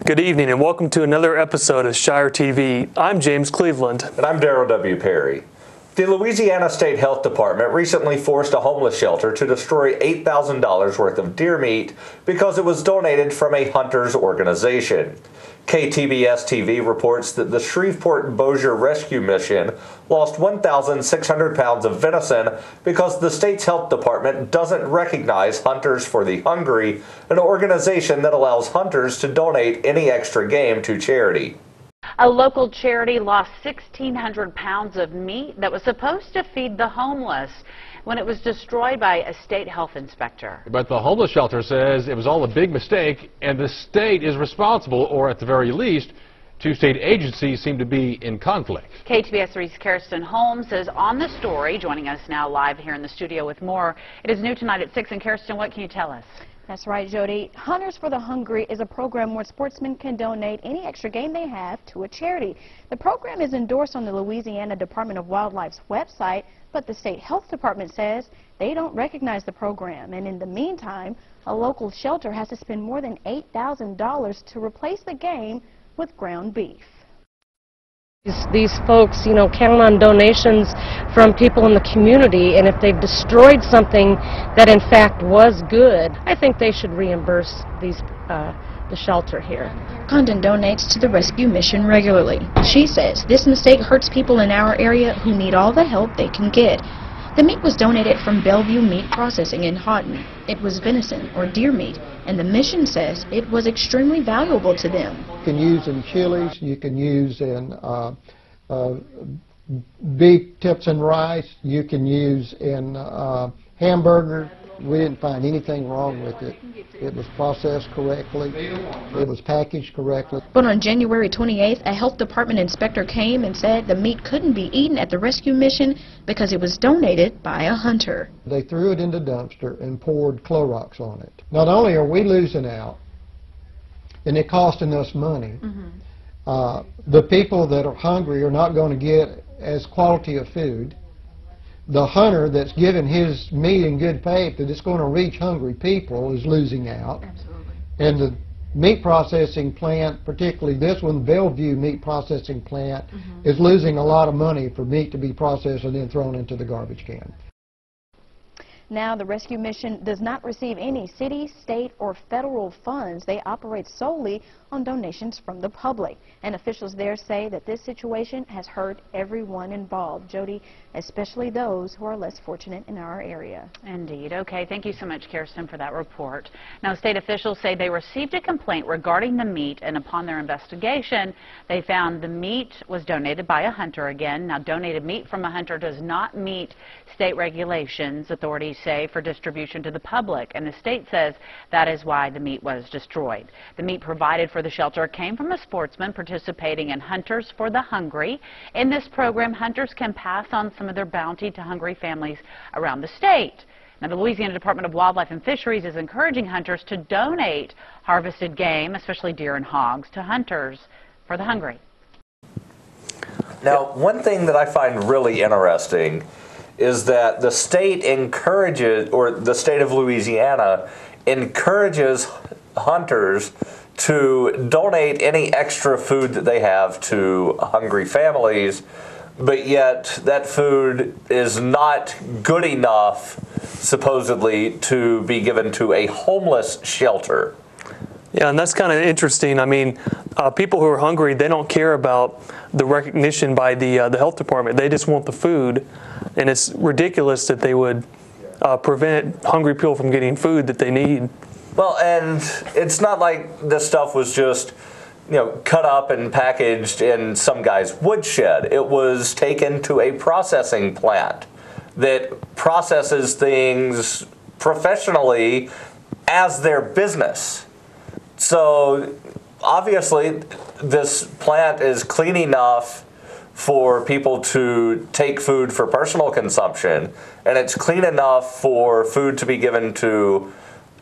Good evening and welcome to another episode of ShireTV. I'm James Cleveland. And I'm Darrell W. Perry. The Louisiana State Health Department recently forced a homeless shelter to destroy $8,000 worth of deer meat because it was donated from a hunters organization. KTBS-TV reports that the Shreveport-Bossier Rescue Mission lost 1,600 pounds of venison because the state's health department doesn't recognize Hunters for the Hungry, an organization that allows hunters to donate any extra game to charity. A local charity lost 1,600 pounds of meat that was supposed to feed the homeless when it was destroyed by a state health inspector. But the homeless shelter says it was all a big mistake and the state is responsible, or at the very least, two state agencies seem to be in conflict. KTBS 3's Kirsten Holmes is on the story, joining us now live here in the studio with more. It is new tonight at 6, and Kirsten, what can you tell us? That's right, Jody. Hunters for the Hungry is a program where sportsmen can donate any extra game they have to a charity. The program is endorsed on the Louisiana Department of Wildlife's website, but the state health department says they don't recognize the program. And in the meantime, a local shelter has to spend more than $8,000 to replace the game with ground beef. These folks, count on donations from people in the community, and if they've destroyed something that in fact was good, I think they should reimburse the shelter here. Condon donates to the rescue mission regularly. She says this mistake hurts people in our area who need all the help they can get. The meat was donated from Bellevue Meat Processing in Houghton. It was venison or deer meat, and the mission says it was extremely valuable to them. You can use in chilies, you can use in beef tips and rice, you can use in hamburger. We didn't find anything wrong with it. It was processed correctly. It was packaged correctly. But on January 28th, a health department inspector came and said the meat couldn't be eaten at the rescue mission because it was donated by a hunter. They threw it in the dumpster and poured Clorox on it. Not only are we losing out, and it costing us money, the people that are hungry are not going to get as quality of food. The hunter that's given his meat in good faith that it's going to reach hungry people is losing out. Absolutely. And the meat processing plant, particularly this one, Bellevue Meat Processing Plant, is losing a lot of money for meat to be processed and then thrown into the garbage can. Now, the rescue mission does not receive any city, state, or federal funds. They operate solely on donations from the public. And officials there say that this situation has hurt everyone involved, Jody, especially those who are less fortunate in our area. Indeed. Okay, thank you so much, Kirsten, for that report. Now, state officials say they received a complaint regarding the meat, and upon their investigation, they found the meat was donated by a hunter again. Now, donated meat from a hunter does not meet state regulations, authorities say, for distribution to the public, and the state says that is why the meat was destroyed. The meat provided for the shelter came from a sportsman participating in Hunters for the Hungry. In this program, hunters can pass on some of their bounty to hungry families around the state. Now, the Louisiana Department of Wildlife and Fisheries is encouraging hunters to donate harvested game, especially deer and hogs, to Hunters for the Hungry. Now, one thing that I find really interesting is that the state encourages, or the state of Louisiana encourages hunters to donate any extra food that they have to hungry families, but yet that food is not good enough, supposedly, to be given to a homeless shelter. Yeah, and that's kind of interesting. I mean, people who are hungry, they don't care about the recognition by the health department. They just want the food, and it's ridiculous that they would prevent hungry people from getting food that they need. Well, and it's not like this stuff was just, cut up and packaged in some guy's woodshed. It was taken to a processing plant that processes things professionally as their business. So obviously this plant is clean enough for people to take food for personal consumption, and it's clean enough for food to be given to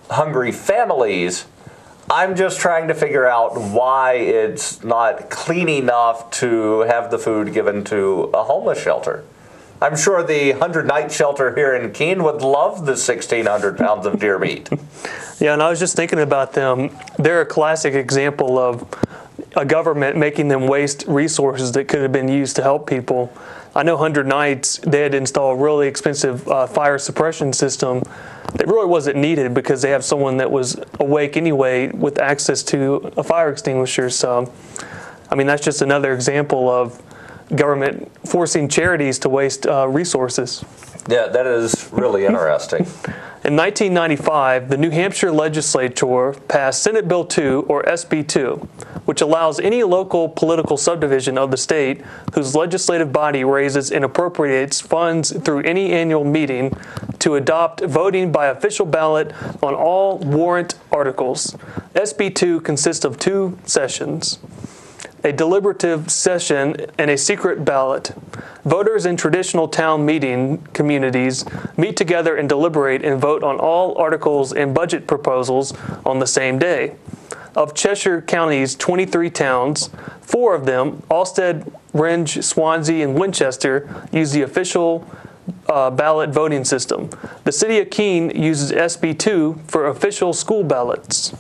hungry families. I'm just trying to figure out why it's not clean enough to have the food given to a homeless shelter. I'm sure the 100-night shelter here in Keene would love the 1,600 pounds of deer meat. Yeah, and I was just thinking about them. They're a classic example of a government making them waste resources that could have been used to help people. I know 100 Nights, they had to install a really expensive fire suppression system that really wasn't needed because they have someone that was awake anyway with access to a fire extinguisher. So, I mean, that's just another example of government forcing charities to waste resources. Yeah, that is really interesting. In 1995, the New Hampshire legislature passed Senate Bill 2, or SB 2, which allows any local political subdivision of the state whose legislative body raises and appropriates funds through any annual meeting to adopt voting by official ballot on all warrant articles. SB 2 consists of 2 sessions: a deliberative session and a secret ballot. Voters in traditional town meeting communities meet together and deliberate and vote on all articles and budget proposals on the same day. Of Cheshire County's 23 towns, 4 of them, Alstead, Rindge, Swansea, and Winchester, use the official ballot voting system. The city of Keene uses SB 2 for official school ballots.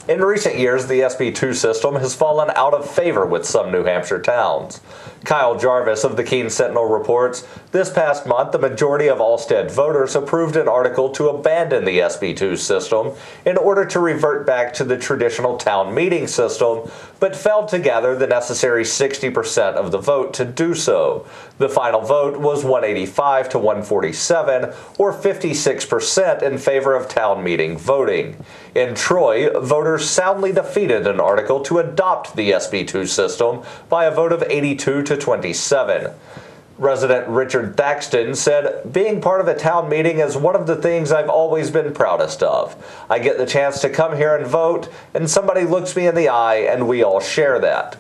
In recent years, the SB 2 system has fallen out of favor with some New Hampshire towns. Kyle Jarvis of the Keene Sentinel reports, this past month, the majority of Alstead voters approved an article to abandon the SB 2 system in order to revert back to the traditional town meeting system, but failed to gather the necessary 60% of the vote to do so. The final vote was 185 to 147, or 56% in favor of town meeting voting. In Troy, voters soundly defeated an article to adopt the SB 2 system by a vote of 82 to 27. Resident Richard Thaxton said, being part of a town meeting is one of the things I've always been proudest of. I get the chance to come here and vote, and somebody looks me in the eye, and we all share that.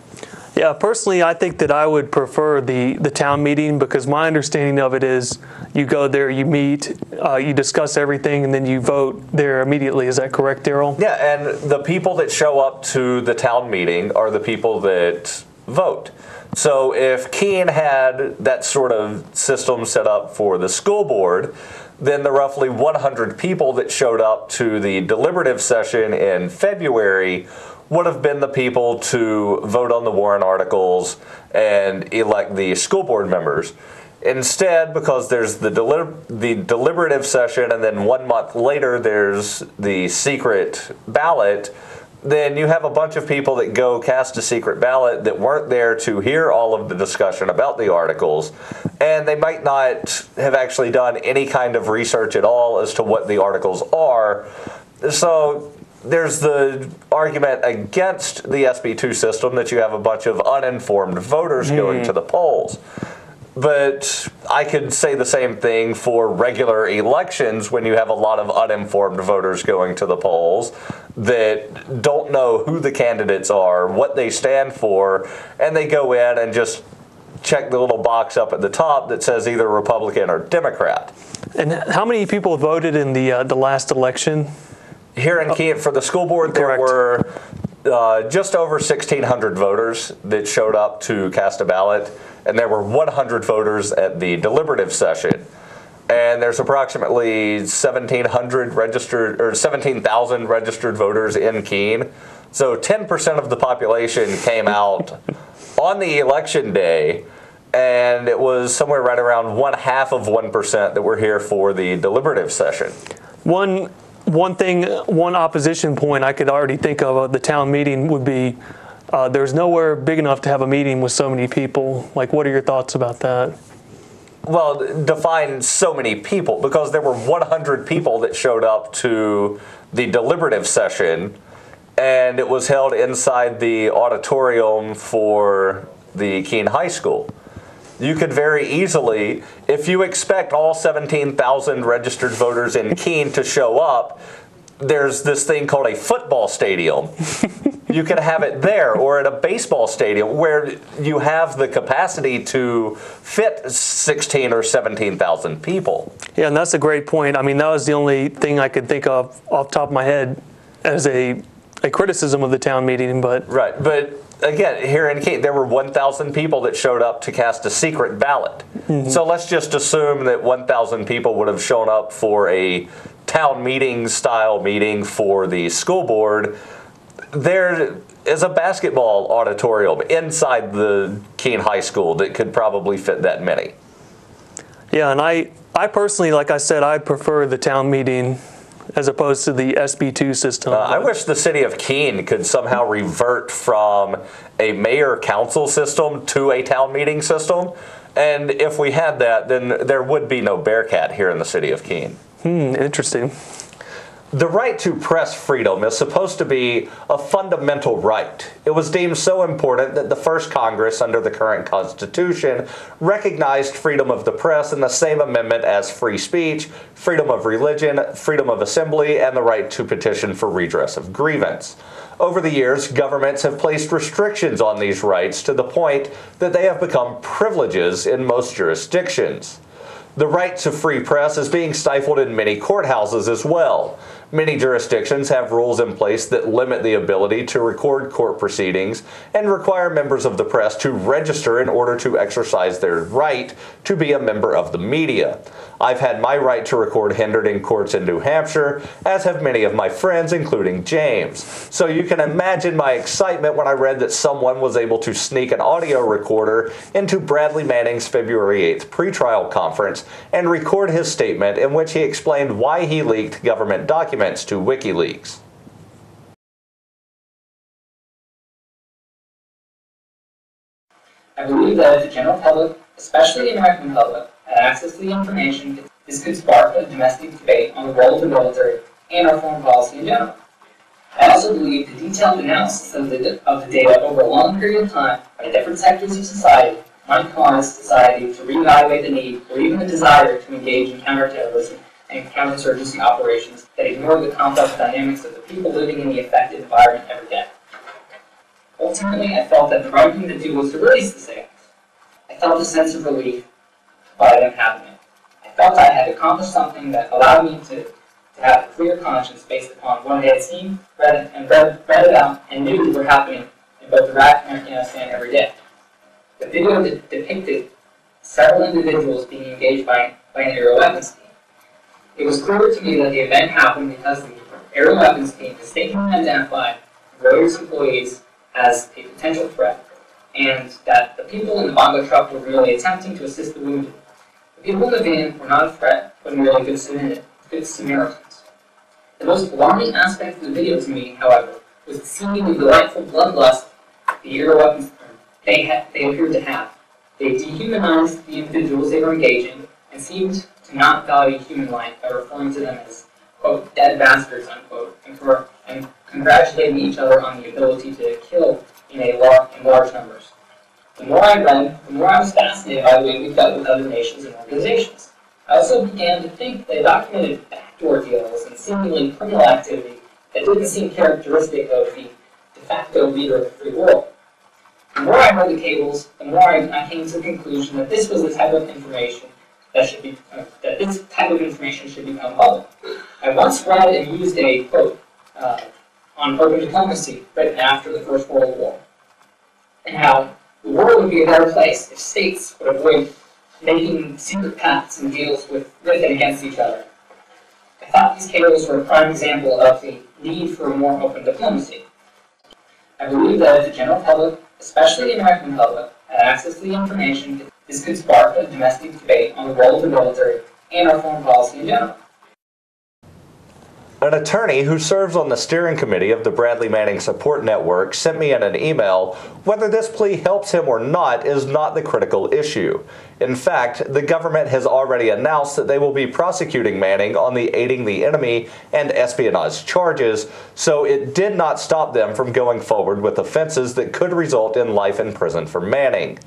Yeah, personally, I think that I would prefer the town meeting because my understanding of it is you go there, you meet, you discuss everything, and then you vote there immediately. Is that correct, Daryl? Yeah, and the people that show up to the town meeting are the people that vote. So if Keene had that sort of system set up for the school board, then the roughly 100 people that showed up to the deliberative session in February would have been the people to vote on the warrant articles and elect the school board members. Instead, because there's the deliberative session and then 1 month later there's the secret ballot, then you have a bunch of people that go cast a secret ballot that weren't there to hear all of the discussion about the articles, and they might not have actually done any kind of research at all as to what the articles are. So there's the argument against the SB 2 system that you have a bunch of uninformed voters going to the polls. But I could say the same thing for regular elections when you have a lot of uninformed voters going to the polls that don't know who the candidates are, what they stand for, and they go in and just check the little box up at the top that says either Republican or Democrat. And how many people voted in the last election? Here in Keene, for the school board, there were just over 1,600 voters that showed up to cast a ballot, and there were 100 voters at the deliberative session. And there's approximately 1,700 registered, or 17,000 registered voters in Keene. So 10% of the population came out on the election day, and it was somewhere right around 1/2% that were here for the deliberative session. One opposition point I could already think of at the town meeting would be there's nowhere big enough to have a meeting with so many people. Like, what are your thoughts about that? Well, define so many people, because there were 100 people that showed up to the deliberative session, and it was held inside the auditorium for the Keene High School. You could very easily, if you expect all 17,000 registered voters in Keene to show up, there's this thing called a football stadium. You could have it there, or at a baseball stadium where you have the capacity to fit 16 or 17,000 people. Yeah, and that's a great point. I mean, that was the only thing I could think of off the top of my head as a criticism of the town meeting. But right, but again, here in Keene, there were 1,000 people that showed up to cast a secret ballot. So let's just assume that 1,000 people would have shown up for a town meeting style meeting for the school board, there is a basketball auditorium inside the Keene High School that could probably fit that many. Yeah, and I personally, like I said, I prefer the town meeting as opposed to the SB2 system. I wish the city of Keene could somehow revert from a mayor-council system to a town meeting system. And if we had that, then there would be no Bearcat here in the city of Keene. Interesting. The right to press freedom is supposed to be a fundamental right. It was deemed so important that the first Congress under the current Constitution recognized freedom of the press in the same amendment as free speech, freedom of religion, freedom of assembly, and the right to petition for redress of grievance. Over the years, governments have placed restrictions on these rights to the point that they have become privileges in most jurisdictions. The right to free press is being stifled in many courthouses as well. Many jurisdictions have rules in place that limit the ability to record court proceedings and require members of the press to register in order to exercise their right to be a member of the media. I've had my right to record hindered in courts in New Hampshire, as have many of my friends, including James. So you can imagine my excitement when I read that someone was able to sneak an audio recorder into Bradley Manning's February 8th pretrial conference and record his statement in which he explained why he leaked government documents to WikiLeaks. I believe that if the general public, especially the American public, had access to the information, this could spark a domestic debate on the role of the military and our foreign policy in general. I also believe the detailed analysis of the data over a long period of time by different sectors of society might cause society to reevaluate the need or even the desire to engage in counterterrorism and counterinsurgency operations that ignore the complex dynamics of the people living in the affected environment every day. Ultimately, I felt that the right thing to do was to release the signals. I felt a sense of relief by them having it. I felt I had accomplished something that allowed me to have a clear conscience based upon what I had seen, read about, and knew were happening in both Iraq and Afghanistan every day. The video depicted several individuals being engaged by an aerial weapons team. It was clear to me that the event happened because the aerial weapons team mistakenly identified Reuters employees as a potential threat, and that the people in the bongo truck were merely attempting to assist the wounded. The people in the van were not a threat, but merely good Samaritans. The most alarming aspect of the video to me, however, was the seemingly delightful bloodlust the aerial weapons they appeared to have. They dehumanized the individuals they were engaging and seemed to not value human life by referring to them as, quote, dead bastards, unquote, and congratulating each other on the ability to kill in large numbers. The more I read, the more I was fascinated by the way we dealt with other nations and organizations. I also began to think they documented backdoor deals and seemingly criminal activity that didn't seem characteristic of the de facto leader of the free world. The more I heard the cables, the more I came to the conclusion that this was the type of information that should become public. I once read and used a quote on urban diplomacy written after the First World War, and how the world would be a better place if states would avoid making secret pacts and deals with and against each other. I thought these cables were a prime example of the need for a more open diplomacy. I believe that if the general public, especially the American public, had access to the information, this could spark a domestic debate on the role of the military and our foreign policy in general. An attorney who serves on the steering committee of the Bradley Manning Support Network sent me in an email. Whether this plea helps him or not is not the critical issue. In fact, the government has already announced that they will be prosecuting Manning on the aiding the enemy and espionage charges, so it did not stop them from going forward with offenses that could result in life in prison for Manning.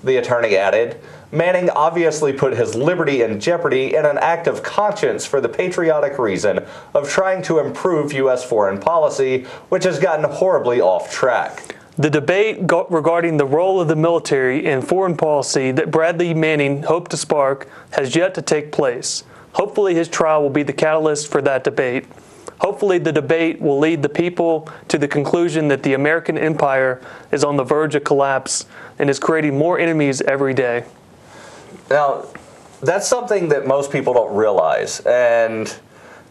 The attorney added, Manning obviously put his liberty in jeopardy in an act of conscience for the patriotic reason of trying to improve U.S. foreign policy, which has gotten horribly off track. The debate regarding the role of the military in foreign policy that Bradley Manning hoped to spark has yet to take place. Hopefully his trial will be the catalyst for that debate. Hopefully the debate will lead the people to the conclusion that the American empire is on the verge of collapse and is creating more enemies every day. Now, that's something that most people don't realize, and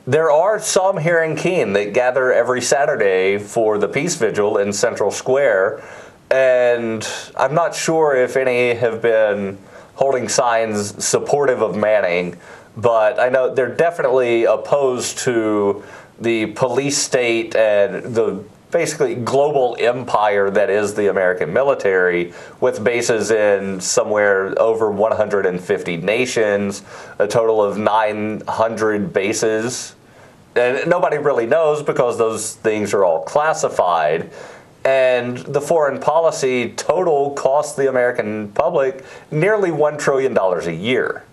There are some here in Keene that gather every Saturday for the Peace Vigil in Central Square, and I'm not sure if any have been holding signs supportive of Manning, but I know they're definitely opposed to the police state and the basically global empire that is the American military, with bases in somewhere over 150 nations, a total of 900 bases. And nobody really knows because those things are all classified. And the foreign policy total costs the American public nearly $1 trillion a year.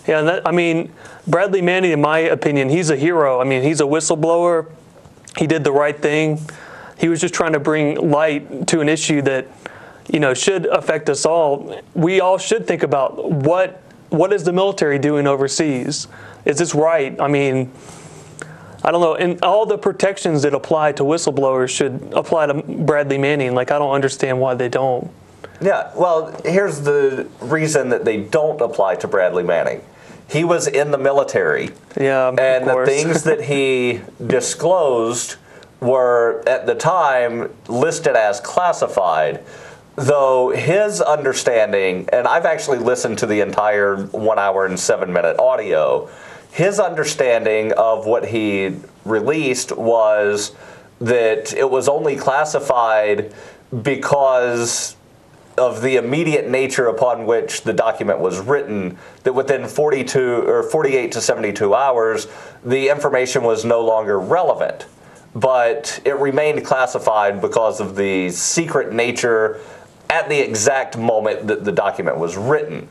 Yeah, and I mean, Bradley Manning, in my opinion, he's a hero. I mean, he's a whistleblower. He did the right thing. He was just trying to bring light to an issue that, should affect us all. We all should think about what is the military doing overseas? Is this right? I mean, I don't know. And all the protections that apply to whistleblowers should apply to Bradley Manning. Like, I don't understand why they don't. Yeah, well, here's the reason that they don't apply to Bradley Manning. He was in the military. Yeah, and the things that he disclosed were, at the time, listed as classified, though his understanding, and I've actually listened to the entire 1 hour and 7 minute audio, his understanding of what he released was that it was only classified because of the immediate nature upon which the document was written, that within 48 to 72 hours, the information was no longer relevant. But it remained classified because of the secret nature at the exact moment that the document was written.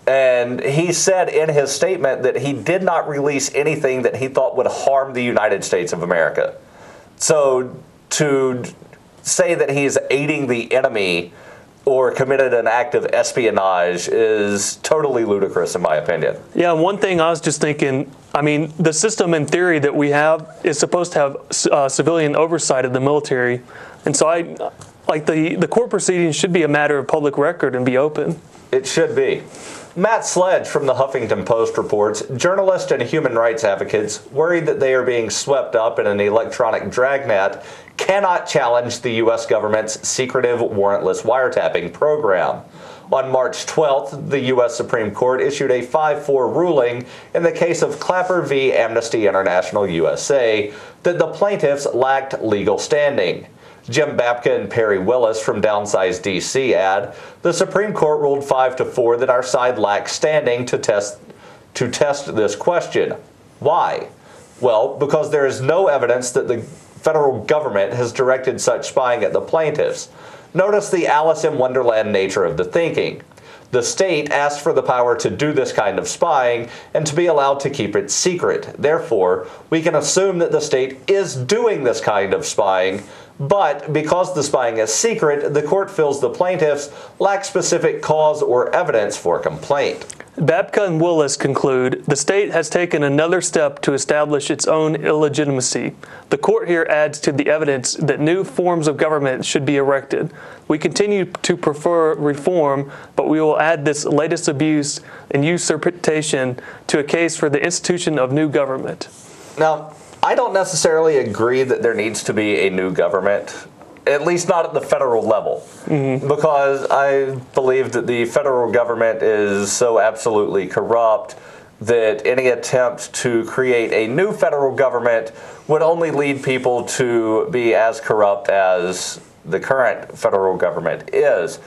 And he said in his statement that he did not release anything that he thought would harm the United States of America. So to say that he's aiding the enemy or committed an act of espionage is totally ludicrous, in my opinion. Yeah, one thing I was just thinking, I mean, the system in theory that we have is supposed to have civilian oversight of the military. And so the court proceedings should be a matter of public record and be open. It should be. Matt Sledge from the Huffington Post reports, journalists and human rights advocates worried that they are being swept up in an electronic dragnet cannot challenge the U.S. government's secretive warrantless wiretapping program. On March 12th, the U.S. Supreme Court issued a 5-4 ruling in the case of Clapper v. Amnesty International USA that the plaintiffs lacked legal standing. Jim Babka and Perry Willis from Downsize DC add, the Supreme Court ruled 5-4 that our side lacks standing to test this question. Why? Well, because there is no evidence that the federal government has directed such spying at the plaintiffs. Notice the Alice in Wonderland nature of the thinking. The state asked for the power to do this kind of spying and to be allowed to keep it secret. Therefore, we can assume that the state is doing this kind of spying, but because the spying is secret, the court feels the plaintiffs lack specific cause or evidence for complaint. Babka and Willis conclude the state has taken another step to establish its own illegitimacy. The court here adds to the evidence that new forms of government should be erected. We continue to prefer reform, but we will add this latest abuse and usurpation to a case for the institution of new government. Now, I don't necessarily agree that there needs to be a new government, at least not at the federal level, because I believe that the federal government is so absolutely corrupt that any attempt to create a new federal government would only lead people to be as corrupt as the current federal government is.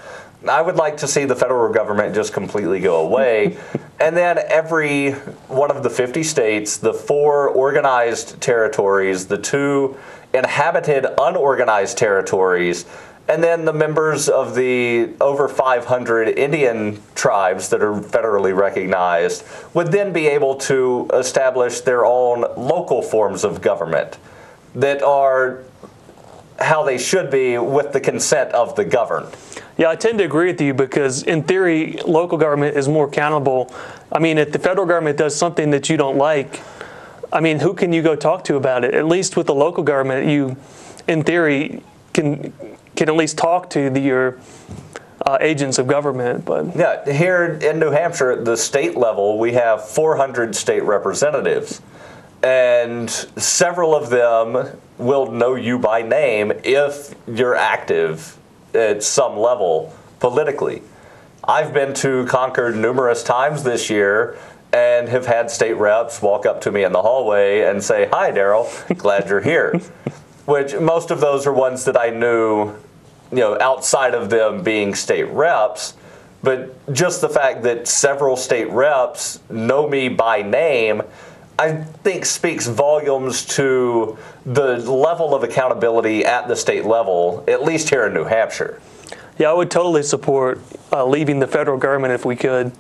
I would like to see the federal government just completely go away, and then every one of the 50 states, the 4 organized territories, the 2 inhabited unorganized territories, and then the members of the over 500 Indian tribes that are federally recognized would then be able to establish their own local forms of government that are how they should be with the consent of the governed. Yeah, I tend to agree with you because in theory, local government is more accountable. I mean, if the federal government does something that you don't like, I mean, who can you go talk to about it? At least with the local government, you, in theory, can at least talk to your agents of government. But yeah, here in New Hampshire, at the state level, we have 400 state representatives. and several of them will know you by name if you're active at some level politically. I've been to Concord numerous times this year and have had state reps walk up to me in the hallway and say, "Hi, Daryl, glad you're here." Which most of those are ones that I knew, outside of them being state reps. But just the fact that several state reps know me by name, I think speaks volumes to the level of accountability at the state level, at least here in New Hampshire. Yeah, I would totally support leaving the federal government if we could.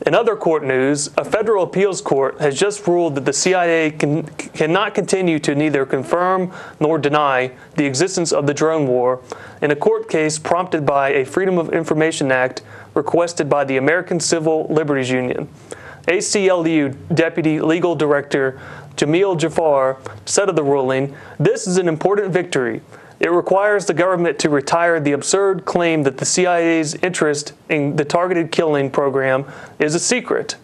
In other court news, a federal appeals court has just ruled that the CIA cannot continue to neither confirm nor deny the existence of the drone war in a court case prompted by a Freedom of Information Act requested by the American Civil Liberties Union. ACLU Deputy Legal Director Jamil Jafar said of the ruling, "This is an important victory. It requires the government to retire the absurd claim that the CIA's interest in the targeted killing program is a secret,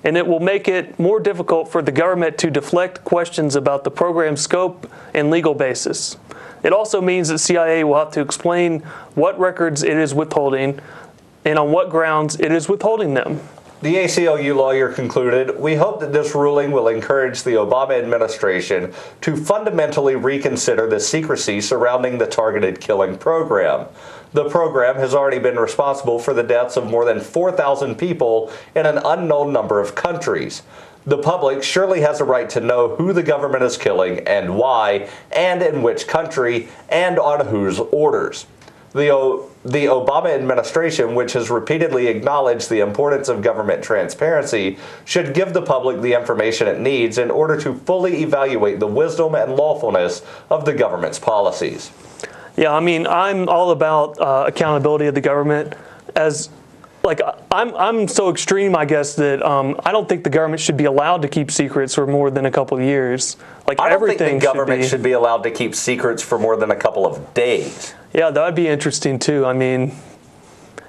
and it will make it more difficult for the government to deflect questions about the program's scope and legal basis. It also means that CIA will have to explain what records it is withholding and on what grounds it is withholding them." The ACLU lawyer concluded, "We hope that this ruling will encourage the Obama administration to fundamentally reconsider the secrecy surrounding the targeted killing program. The program has already been responsible for the deaths of more than 4,000 people in an unknown number of countries. The public surely has a right to know who the government is killing and why, and in which country, and on whose orders. The Obama administration, which has repeatedly acknowledged the importance of government transparency, should give the public the information it needs in order to fully evaluate the wisdom and lawfulness of the government's policies." Yeah, I mean, I'm all about accountability of the government. I'm so extreme, I guess, that I don't think the government should be allowed to keep secrets for more than a couple of years. I don't think the government should be allowed to keep secrets for more than a couple of days. Yeah, that would be interesting too. I mean,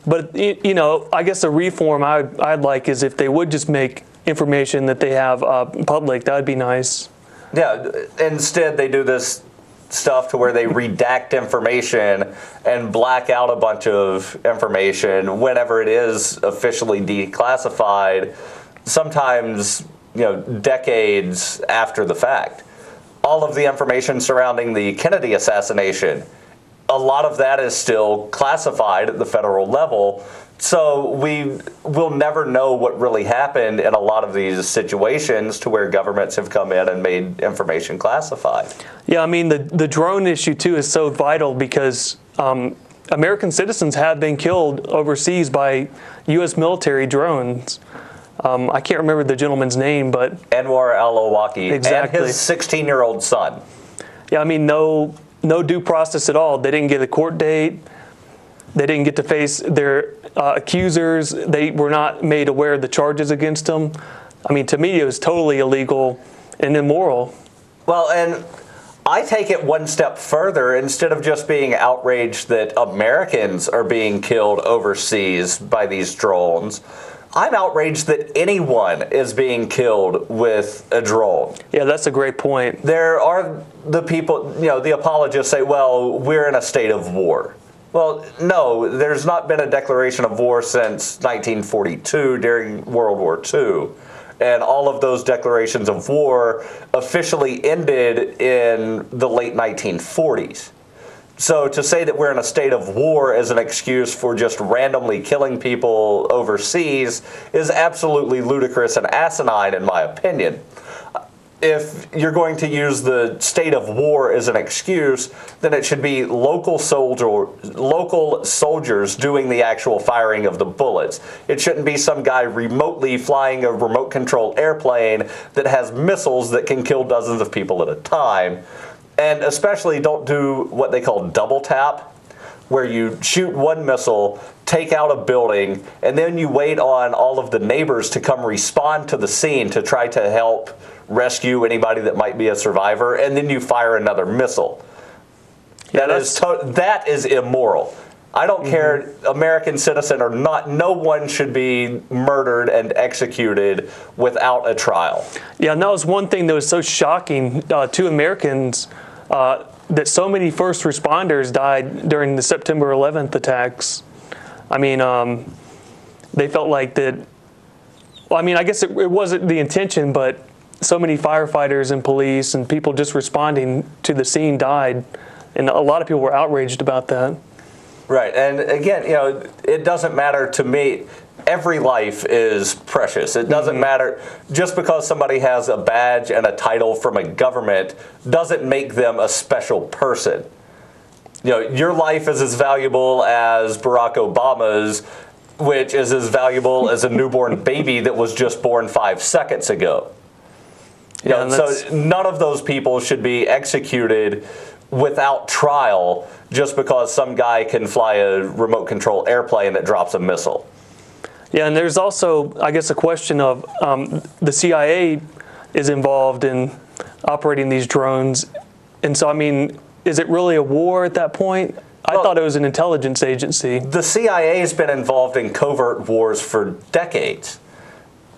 but I guess a reform I'd like is if they would just make information that they have public. That would be nice. Yeah, instead they do this stuff to where they redact information and black out a bunch of information whenever it is officially declassified, sometimes decades after the fact. All of the information surrounding the Kennedy assassination, a lot of that is still classified at the federal level, so we will never know what really happened in a lot of these situations to where governments have come in and made information classified. Yeah, I mean, the drone issue too is so vital because American citizens have been killed overseas by U.S. military drones. I can't remember the gentleman's name, but Anwar al-Awlaki exactly. And his 16-year-old son. Yeah, I mean, no due process at all. They didn't get a court date. They didn't get to face their accusers. They were not made aware of the charges against them. I mean, to me, it was totally illegal and immoral. Well, and I take it one step further. Instead of just being outraged that Americans are being killed overseas by these drones, I'm outraged that anyone is being killed with a drone. Yeah, that's a great point. There are the people, the apologists say, well, we're in a state of war. Well, no, there's not been a declaration of war since 1942 during World War II. And all of those declarations of war officially ended in the late 1940s. So to say that we're in a state of war as an excuse for just randomly killing people overseas is absolutely ludicrous and asinine, in my opinion. If you're going to use the state of war as an excuse, then it should be local soldiers doing the actual firing of the bullets. It shouldn't be some guy remotely flying a remote-controlled airplane that has missiles that can kill dozens of people at a time. And especially don't do what they call double tap, where you shoot one missile, take out a building, and then you wait on all of the neighbors to come respond to the scene to try to help rescue anybody that might be a survivor, and then you fire another missile. Yeah, that is immoral. I don't care, American citizen or not, no one should be murdered and executed without a trial. Yeah, and that was one thing that was so shocking to Americans, that so many first responders died during the September 11th attacks. I mean, they felt like that, well, I mean, I guess it wasn't the intention, but so many firefighters and police and people just responding to the scene died, and a lot of people were outraged about that. Right, and again, you know, it doesn't matter to me. Every life is precious. It doesn't matter, just because somebody has a badge and a title from a government doesn't make them a special person. You know, your life is as valuable as Barack Obama's, which is as valuable as a newborn baby that was just born 5 seconds ago. You know, so none of those people should be executed without trial just because some guy can fly a remote control airplane that drops a missile. Yeah, and there's also, I guess, a question of the CIA is involved in operating these drones. And so, I mean, is it really a war at that point? I thought it was an intelligence agency. The CIA has been involved in covert wars for decades.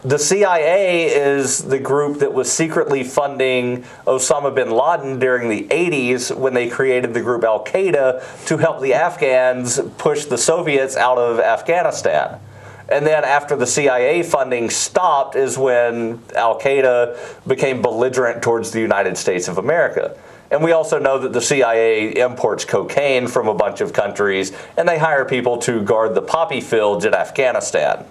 The CIA is the group that was secretly funding Osama bin Laden during the 80s when they created the group Al-Qaeda to help the Afghans push the Soviets out of Afghanistan. And then after the CIA funding stopped is when Al-Qaeda became belligerent towards the United States of America. And we also know that the CIA imports cocaine from a bunch of countries, and they hire people to guard the poppy fields in Afghanistan.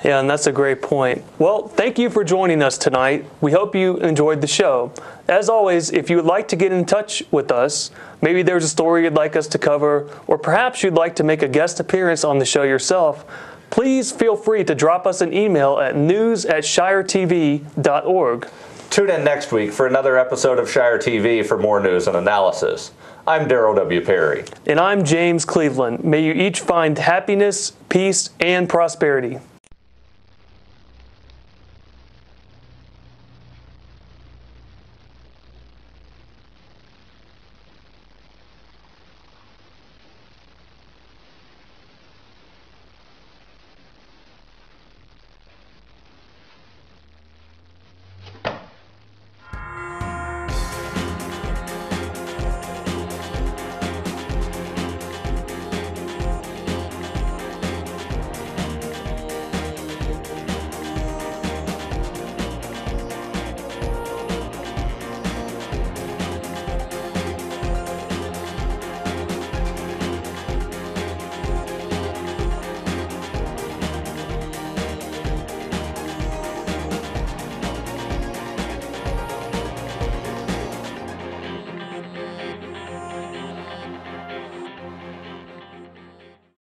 Yeah, and that's a great point. Well, thank you for joining us tonight. We hope you enjoyed the show. As always, if you would like to get in touch with us, maybe there's a story you'd like us to cover, or perhaps you'd like to make a guest appearance on the show yourself, please feel free to drop us an email at news@shiretv.org. Tune in next week for another episode of Shire TV for more news and analysis. I'm Darrell W. Perry. And I'm James Cleveland. May you each find happiness, peace, and prosperity.